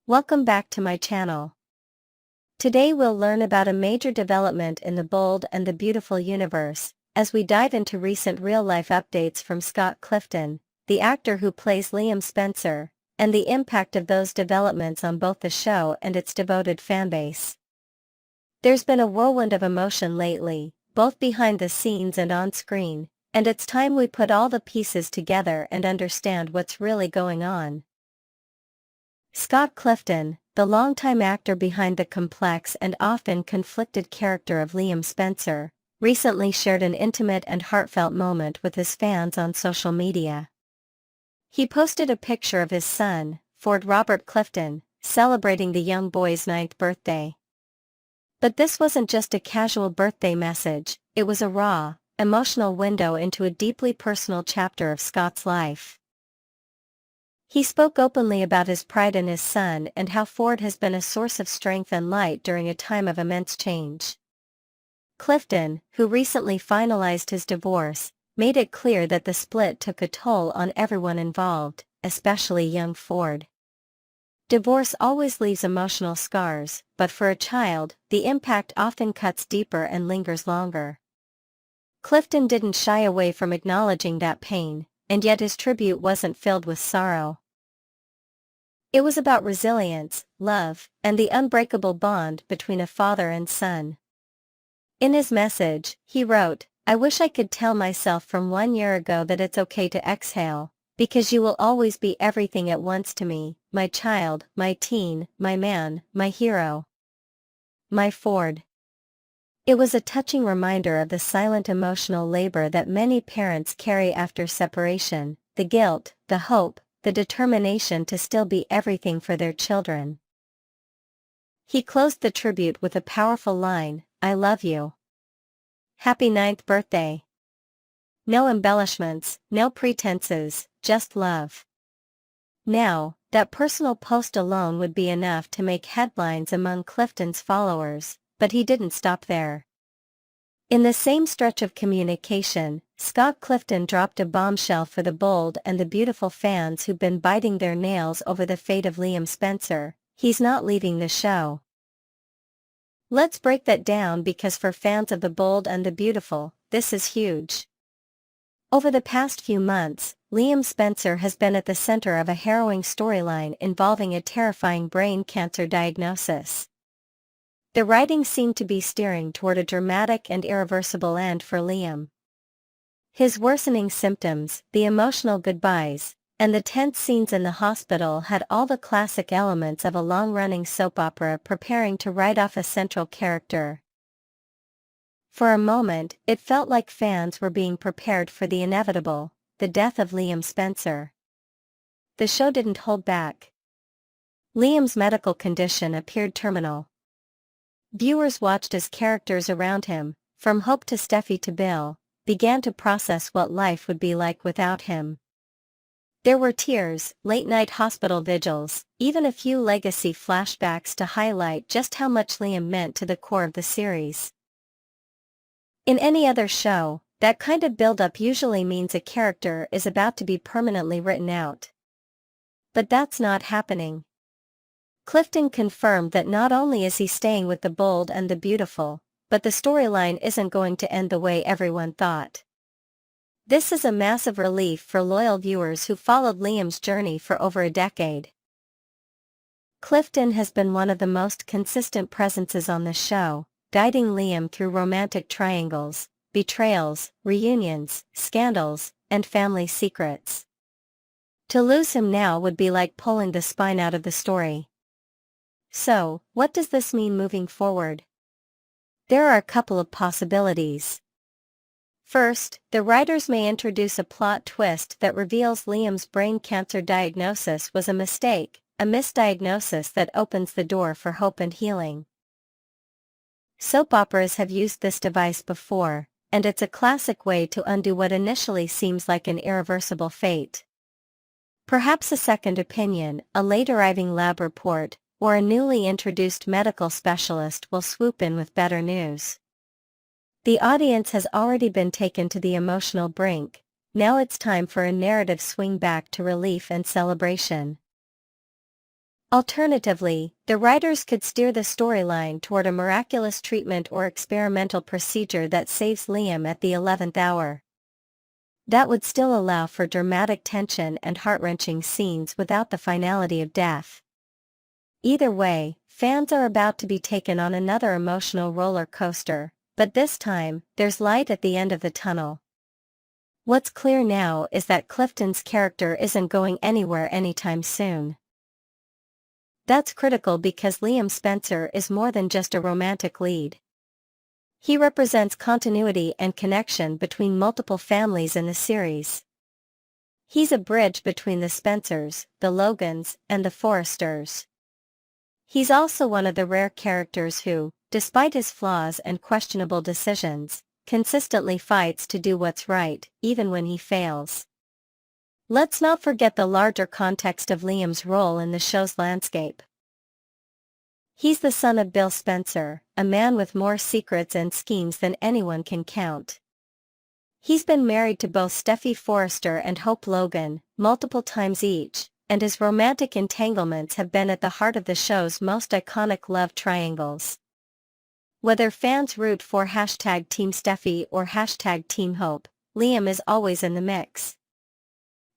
Welcome back to my channel. Today we'll learn about a major development in the Bold and the Beautiful universe, as we dive into recent real-life updates from Scott Clifton, the actor who plays Liam Spencer, and the impact of those developments on both the show and its devoted fanbase. There's been a whirlwind of emotion lately, both behind the scenes and on screen, and it's time we put all the pieces together and understand what's really going on. Scott Clifton, the longtime actor behind the complex and often conflicted character of Liam Spencer, recently shared an intimate and heartfelt moment with his fans on social media. He posted a picture of his son, Ford Robert Clifton, celebrating the young boy's 9th birthday. But this wasn't just a casual birthday message, it was a raw, emotional window into a deeply personal chapter of Scott's life. He spoke openly about his pride in his son and how Ford has been a source of strength and light during a time of immense change. Clifton, who recently finalized his divorce, made it clear that the split took a toll on everyone involved, especially young Ford. Divorce always leaves emotional scars, but for a child, the impact often cuts deeper and lingers longer. Clifton didn't shy away from acknowledging that pain, and yet his tribute wasn't filled with sorrow. It was about resilience, love, and the unbreakable bond between a father and son. In his message, he wrote, "I wish I could tell myself from 1 year ago that it's okay to exhale, because you will always be everything at once to me, my child, my teen, my man, my hero. My Ford." It was a touching reminder of the silent emotional labor that many parents carry after separation, the guilt, the hope, the determination to still be everything for their children. He closed the tribute with a powerful line, "I love you. Happy 9th birthday." No embellishments, no pretenses, just love. Now, that personal post alone would be enough to make headlines among Clifton's followers, but he didn't stop there. In the same stretch of communication, Scott Clifton dropped a bombshell for the Bold and the Beautiful fans who've been biting their nails over the fate of Liam Spencer. He's not leaving the show. Let's break that down because for fans of the Bold and the Beautiful, this is huge. Over the past few months, Liam Spencer has been at the center of a harrowing storyline involving a terrifying brain cancer diagnosis. The writing seemed to be steering toward a dramatic and irreversible end for Liam. His worsening symptoms, the emotional goodbyes, and the tense scenes in the hospital had all the classic elements of a long-running soap opera preparing to write off a central character. For a moment, it felt like fans were being prepared for the inevitable, the death of Liam Spencer. The show didn't hold back. Liam's medical condition appeared terminal. Viewers watched as characters around him, from Hope to Steffi to Bill, began to process what life would be like without him. There were tears, late-night hospital vigils, even a few legacy flashbacks to highlight just how much Liam meant to the core of the series. In any other show, that kind of build-up usually means a character is about to be permanently written out. But that's not happening. Clifton confirmed that not only is he staying with the Bold and the Beautiful, but the storyline isn't going to end the way everyone thought. This is a massive relief for loyal viewers who followed Liam's journey for over a decade. Clifton has been one of the most consistent presences on the show, guiding Liam through romantic triangles, betrayals, reunions, scandals, and family secrets. To lose him now would be like pulling the spine out of the story. So, what does this mean moving forward? There are a couple of possibilities. First, the writers may introduce a plot twist that reveals Liam's brain cancer diagnosis was a mistake, a misdiagnosis that opens the door for hope and healing. Soap operas have used this device before, and it's a classic way to undo what initially seems like an irreversible fate. Perhaps a second opinion, a late-arriving lab report, or a newly introduced medical specialist will swoop in with better news. The audience has already been taken to the emotional brink, now it's time for a narrative swing back to relief and celebration. Alternatively, the writers could steer the storyline toward a miraculous treatment or experimental procedure that saves Liam at the 11th hour. That would still allow for dramatic tension and heart-wrenching scenes without the finality of death. Either way, fans are about to be taken on another emotional roller coaster, but this time, there's light at the end of the tunnel. What's clear now is that Clifton's character isn't going anywhere anytime soon. That's critical because Liam Spencer is more than just a romantic lead. He represents continuity and connection between multiple families in the series. He's a bridge between the Spencers, the Logans, and the Forresters. He's also one of the rare characters who, despite his flaws and questionable decisions, consistently fights to do what's right, even when he fails. Let's not forget the larger context of Liam's role in the show's landscape. He's the son of Bill Spencer, a man with more secrets and schemes than anyone can count. He's been married to both Steffi Forrester and Hope Logan, multiple times each, and his romantic entanglements have been at the heart of the show's most iconic love triangles. Whether fans root for #Team Steffi or #Team Hope, Liam is always in the mix.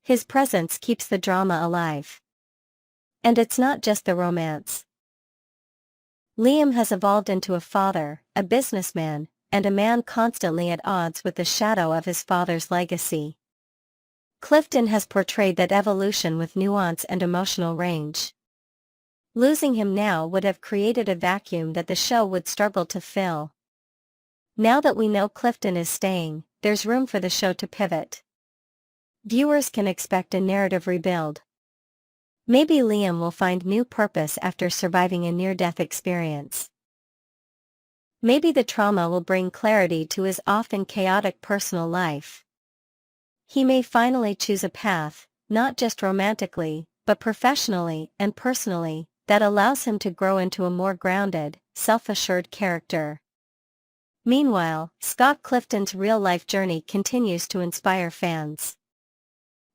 His presence keeps the drama alive. And it's not just the romance. Liam has evolved into a father, a businessman, and a man constantly at odds with the shadow of his father's legacy. Clifton has portrayed that evolution with nuance and emotional range. Losing him now would have created a vacuum that the show would struggle to fill. Now that we know Clifton is staying, there's room for the show to pivot. Viewers can expect a narrative rebuild. Maybe Liam will find new purpose after surviving a near-death experience. Maybe the trauma will bring clarity to his often chaotic personal life. He may finally choose a path, not just romantically, but professionally and personally, that allows him to grow into a more grounded, self-assured character. Meanwhile, Scott Clifton's real-life journey continues to inspire fans.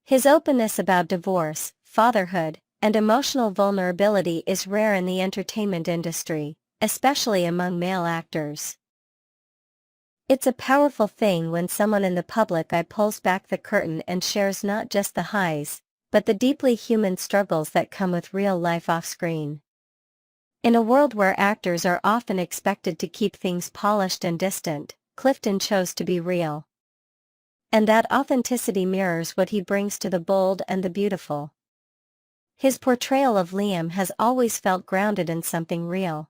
His openness about divorce, fatherhood, and emotional vulnerability is rare in the entertainment industry, especially among male actors. It's a powerful thing when someone in the public eye pulls back the curtain and shares not just the highs, but the deeply human struggles that come with real life off-screen. In a world where actors are often expected to keep things polished and distant, Clifton chose to be real. And that authenticity mirrors what he brings to the bold and the beautiful. His portrayal of Liam has always felt grounded in something real.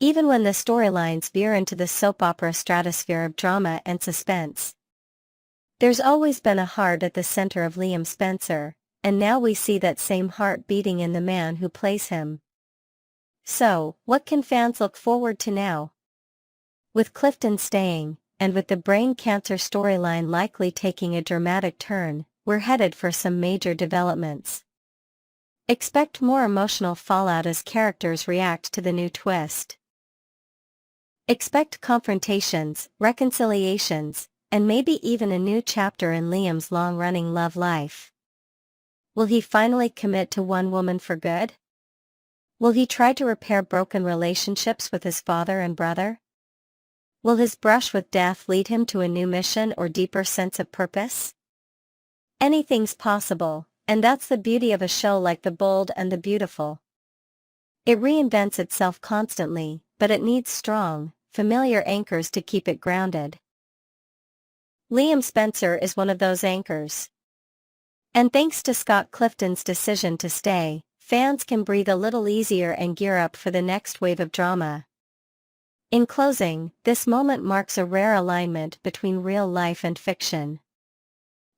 Even when the storylines veer into the soap opera stratosphere of drama and suspense, there's always been a heart at the center of Liam Spencer, and now we see that same heart beating in the man who plays him. So, what can fans look forward to now? With Clifton staying, and with the brain cancer storyline likely taking a dramatic turn, we're headed for some major developments. Expect more emotional fallout as characters react to the new twist. Expect confrontations, reconciliations, and maybe even a new chapter in Liam's long-running love life. Will he finally commit to one woman for good? Will he try to repair broken relationships with his father and brother? Will his brush with death lead him to a new mission or deeper sense of purpose? Anything's possible, and that's the beauty of a show like The Bold and the Beautiful. It reinvents itself constantly, but it needs strong, familiar anchors to keep it grounded. Liam Spencer is one of those anchors. And thanks to Scott Clifton's decision to stay, fans can breathe a little easier and gear up for the next wave of drama. In closing, this moment marks a rare alignment between real life and fiction.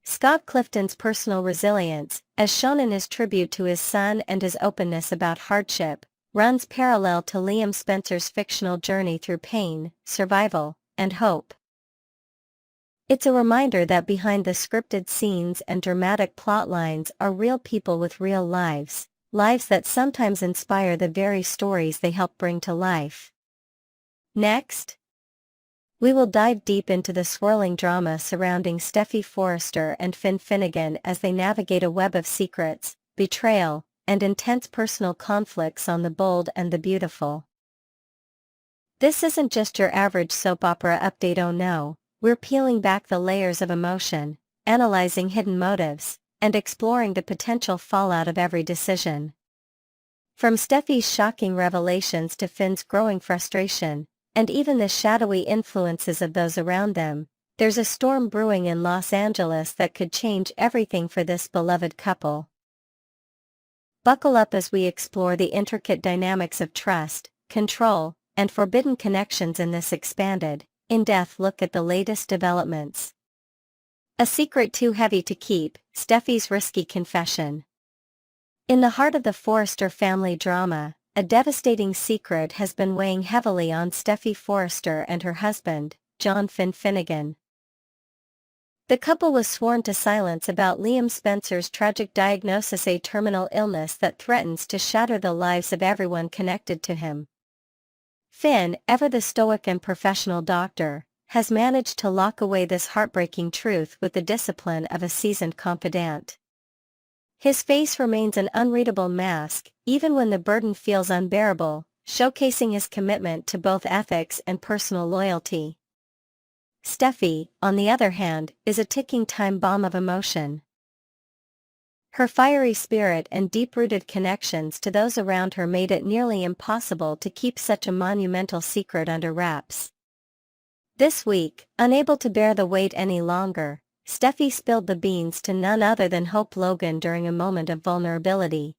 Scott Clifton's personal resilience, as shown in his tribute to his son and his openness about hardship, runs parallel to Liam Spencer's fictional journey through pain, survival, and hope. It's a reminder that behind the scripted scenes and dramatic plot lines are real people with real lives, lives that sometimes inspire the very stories they help bring to life. Next, we will dive deep into the swirling drama surrounding Steffi Forrester and Finn Finnegan as they navigate a web of secrets, betrayal, and intense personal conflicts on the bold and the beautiful. This isn't just your average soap opera update, oh no, we're peeling back the layers of emotion, analyzing hidden motives, and exploring the potential fallout of every decision. From Stephies' shocking revelations to Finn's growing frustration, and even the shadowy influences of those around them, there's a storm brewing in Los Angeles that could change everything for this beloved couple. Buckle up as we explore the intricate dynamics of trust, control, and forbidden connections in this expanded, in-depth look at the latest developments. A secret too heavy to keep, Stephies' risky confession. In the heart of the Forrester family drama, a devastating secret has been weighing heavily on Steffie Forrester and her husband, John Finn Finnegan. The couple was sworn to silence about Liam Spencer's tragic diagnosis, a terminal illness that threatens to shatter the lives of everyone connected to him. Finn, ever the stoic and professional doctor, has managed to lock away this heartbreaking truth with the discipline of a seasoned confidant. His face remains an unreadable mask, even when the burden feels unbearable, showcasing his commitment to both ethics and personal loyalty. Steffie, on the other hand, is a ticking time bomb of emotion. Her fiery spirit and deep-rooted connections to those around her made it nearly impossible to keep such a monumental secret under wraps. This week, unable to bear the weight any longer, Steffie spilled the beans to none other than Hope Logan during a moment of vulnerability.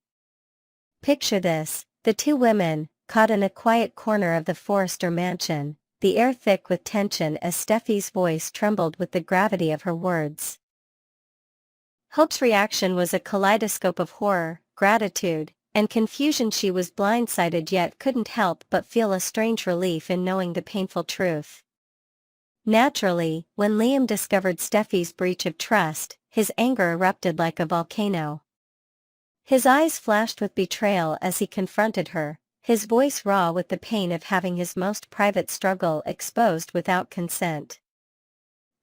Picture this, the two women, caught in a quiet corner of the Forrester mansion, the air thick with tension as Steffie's voice trembled with the gravity of her words. Hope's reaction was a kaleidoscope of horror, gratitude, and confusion. She was blindsided yet couldn't help but feel a strange relief in knowing the painful truth. Naturally, when Liam discovered Steffie's breach of trust, his anger erupted like a volcano. His eyes flashed with betrayal as he confronted her, his voice raw with the pain of having his most private struggle exposed without consent.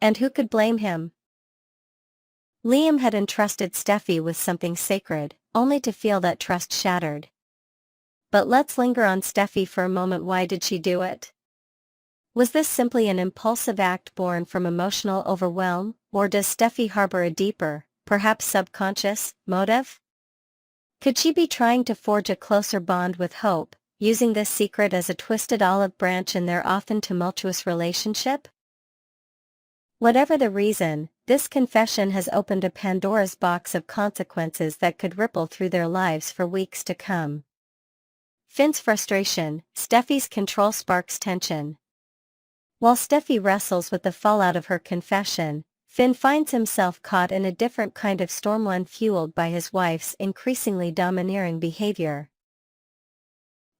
And who could blame him? Liam had entrusted Steffie with something sacred, only to feel that trust shattered. But let's linger on Steffie for a moment. Why did she do it? Was this simply an impulsive act born from emotional overwhelm, or does Steffie harbor a deeper, perhaps subconscious, motive? Could she be trying to forge a closer bond with Hope, using this secret as a twisted olive branch in their often tumultuous relationship? Whatever the reason, this confession has opened a Pandora's box of consequences that could ripple through their lives for weeks to come. Finn's frustration, Steffie's control sparks tension. While Steffie wrestles with the fallout of her confession, Finn finds himself caught in a different kind of storm, one fueled by his wife's increasingly domineering behavior.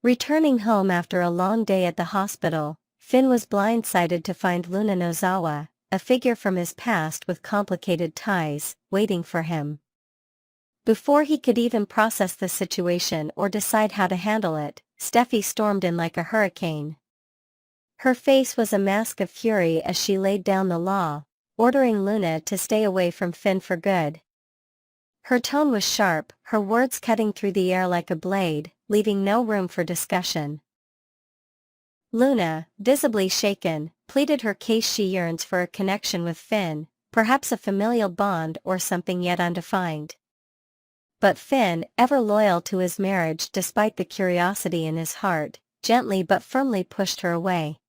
Returning home after a long day at the hospital, Finn was blindsided to find Luna Nozawa, a figure from his past with complicated ties, waiting for him. Before he could even process the situation or decide how to handle it, Steffie stormed in like a hurricane. Her face was a mask of fury as she laid down the law, ordering Luna to stay away from Finn for good. Her tone was sharp, her words cutting through the air like a blade, leaving no room for discussion. Luna, visibly shaken, pleaded her case. She yearns for a connection with Finn, perhaps a familial bond or something yet undefined. But Finn, ever loyal to his marriage despite the curiosity in his heart, gently but firmly pushed her away.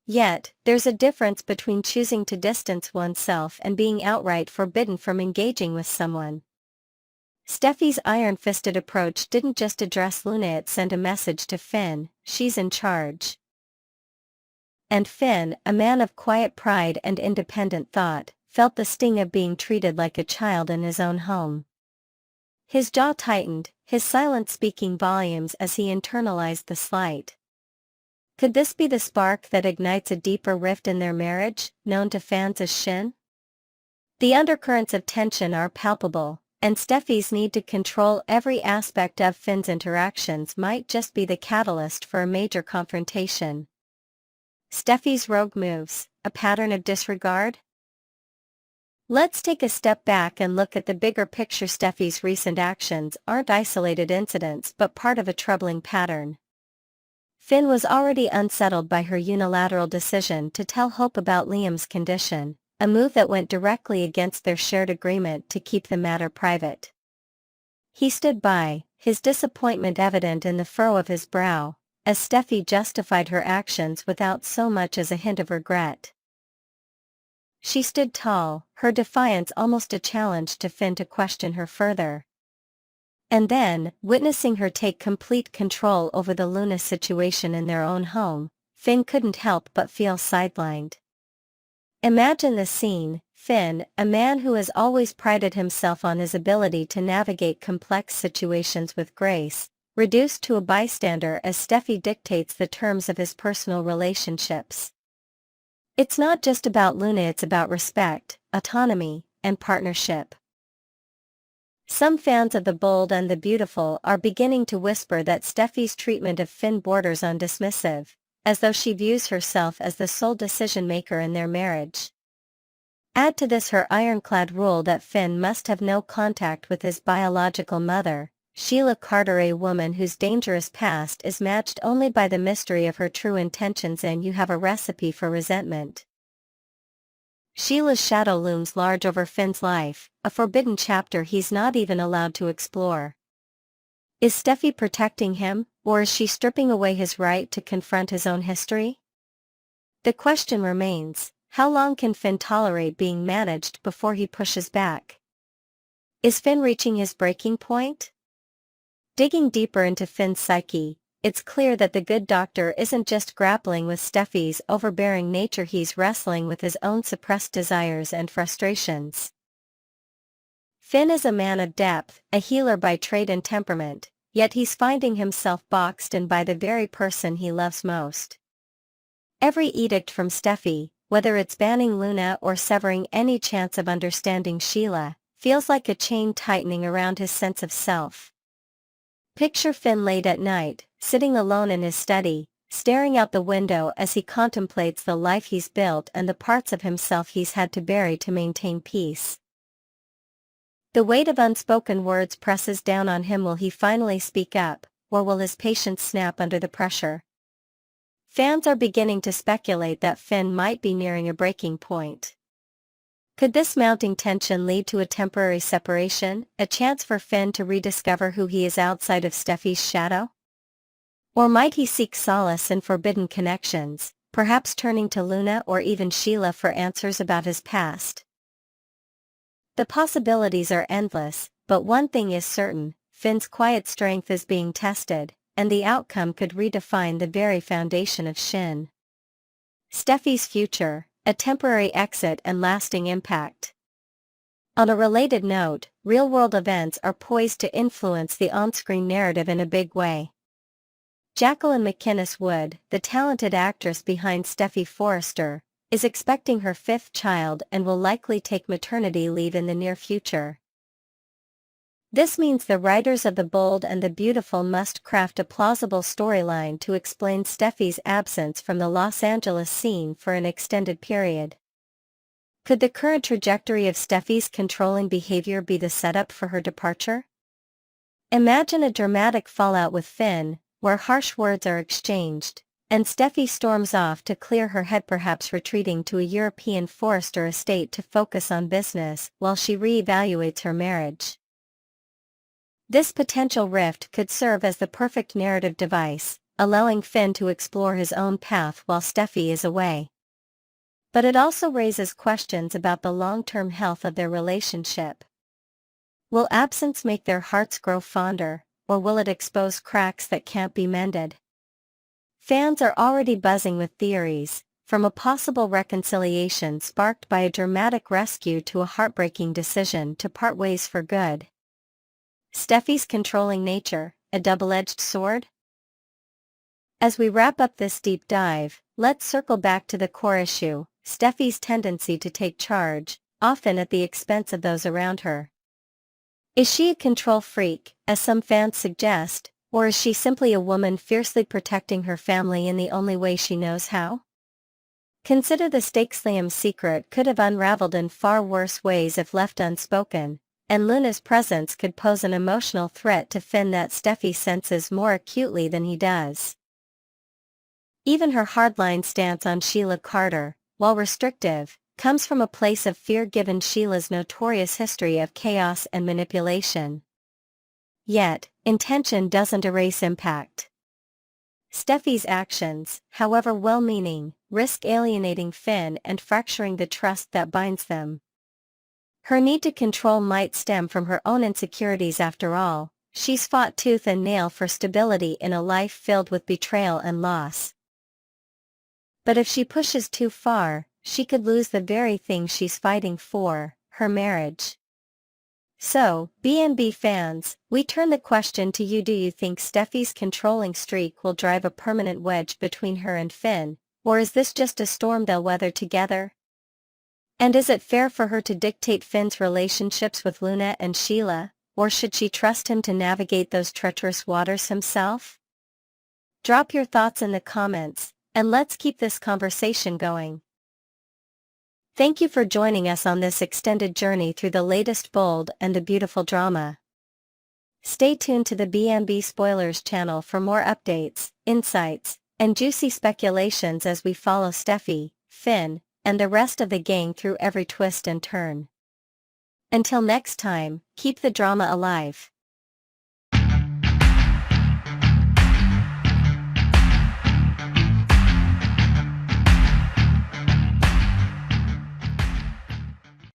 Yet, there's a difference between choosing to distance oneself and being outright forbidden from engaging with someone. Steffie's iron-fisted approach didn't just address Luna, it sent a message to Finn: she's in charge. And Finn, a man of quiet pride and independent thought, felt the sting of being treated like a child in his own home. His jaw tightened, his silence speaking volumes as he internalized the slight. Could this be the spark that ignites a deeper rift in their marriage, known to fans as Shin? The undercurrents of tension are palpable, and Steffie's need to control every aspect of Finn's interactions might just be the catalyst for a major confrontation. Steffie's rogue moves, a pattern of disregard? Let's take a step back and look at the bigger picture. Steffi's recent actions aren't isolated incidents but part of a troubling pattern. Finn was already unsettled by her unilateral decision to tell Hope about Liam's condition, a move that went directly against their shared agreement to keep the matter private. He stood by, his disappointment evident in the furrow of his brow, as Steffi justified her actions without so much as a hint of regret. She stood tall, her defiance almost a challenge to Finn to question her further. And then, witnessing her take complete control over the Luna situation in their own home, Finn couldn't help but feel sidelined. Imagine the scene: Finn, a man who has always prided himself on his ability to navigate complex situations with grace, reduced to a bystander as Steffi dictates the terms of his personal relationships. It's not just about Luna, it's about respect, autonomy, and partnership. Some fans of The Bold and the Beautiful are beginning to whisper that Steffi's treatment of Finn borders on dismissive, as though she views herself as the sole decision-maker in their marriage. Add to this her ironclad rule that Finn must have no contact with his biological mother, Sheila Carter, a woman whose dangerous past is matched only by the mystery of her true intentions, and you have a recipe for resentment. Sheila's shadow looms large over Finn's life, a forbidden chapter he's not even allowed to explore. Is Steffi protecting him, or is she stripping away his right to confront his own history? The question remains: how long can Finn tolerate being managed before he pushes back? Is Finn reaching his breaking point? Digging deeper into Finn's psyche, it's clear that the good doctor isn't just grappling with Steffi's overbearing nature, he's wrestling with his own suppressed desires and frustrations. Finn is a man of depth, a healer by trade and temperament, yet he's finding himself boxed in by the very person he loves most. Every edict from Steffi, whether it's banning Luna or severing any chance of understanding Sheila, feels like a chain tightening around his sense of self. Picture Finn late at night, sitting alone in his study, staring out the window as he contemplates the life he's built and the parts of himself he's had to bury to maintain peace. The weight of unspoken words presses down on him. Will he finally speak up, or will his patience snap under the pressure? Fans are beginning to speculate that Finn might be nearing a breaking point. Could this mounting tension lead to a temporary separation, a chance for Finn to rediscover who he is outside of Steffi's shadow? Or might he seek solace in forbidden connections, perhaps turning to Luna or even Sheila for answers about his past? The possibilities are endless, but one thing is certain: Finn's quiet strength is being tested, and the outcome could redefine the very foundation of Shin. Steffi's future, a temporary exit and lasting impact. On a related note, real-world events are poised to influence the on-screen narrative in a big way. Jacqueline MacInnes Wood, the talented actress behind Steffi Forrester, is expecting her 5th child and will likely take maternity leave in the near future. This means the writers of The Bold and the Beautiful must craft a plausible storyline to explain Steffi's absence from the Los Angeles scene for an extended period. Could the current trajectory of Steffi's controlling behavior be the setup for her departure? Imagine a dramatic fallout with Finn, where harsh words are exchanged, and Steffi storms off to clear her head, perhaps retreating to a European Forrester estate to focus on business while she re-evaluates her marriage. This potential rift could serve as the perfect narrative device, allowing Finn to explore his own path while Steffi is away. But it also raises questions about the long-term health of their relationship. Will absence make their hearts grow fonder, or will it expose cracks that can't be mended? Fans are already buzzing with theories, from a possible reconciliation sparked by a dramatic rescue to a heartbreaking decision to part ways for good. Steffi's controlling nature, a double-edged sword? As we wrap up this deep dive, let's circle back to the core issue: Steffi's tendency to take charge, often at the expense of those around her. Is she a control freak, as some fans suggest, or is she simply a woman fiercely protecting her family in the only way she knows how? Consider the Stakesliam secret could have unraveled in far worse ways if left unspoken, and Luna's presence could pose an emotional threat to Finn that Steffi senses more acutely than he does. Even her hardline stance on Sheila Carter, while restrictive, comes from a place of fear given Sheila's notorious history of chaos and manipulation. Yet, intention doesn't erase impact. Steffi's actions, however well-meaning, risk alienating Finn and fracturing the trust that binds them. Her need to control might stem from her own insecurities after all. She's fought tooth and nail for stability in a life filled with betrayal and loss. But if she pushes too far, she could lose the very thing she's fighting for, her marriage. So, B&B fans, we turn the question to you: do you think Steffi's controlling streak will drive a permanent wedge between her and Finn, or is this just a storm they'll weather together? And is it fair for her to dictate Finn's relationships with Luna and Sheila, or should she trust him to navigate those treacherous waters himself? Drop your thoughts in the comments, and let's keep this conversation going. Thank you for joining us on this extended journey through the latest Bold and the Beautiful drama. Stay tuned to the B&B Spoilers channel for more updates, insights, and juicy speculations as we follow Steffi, Finn, and the rest of the gang through every twist and turn. Until next time, keep the drama alive.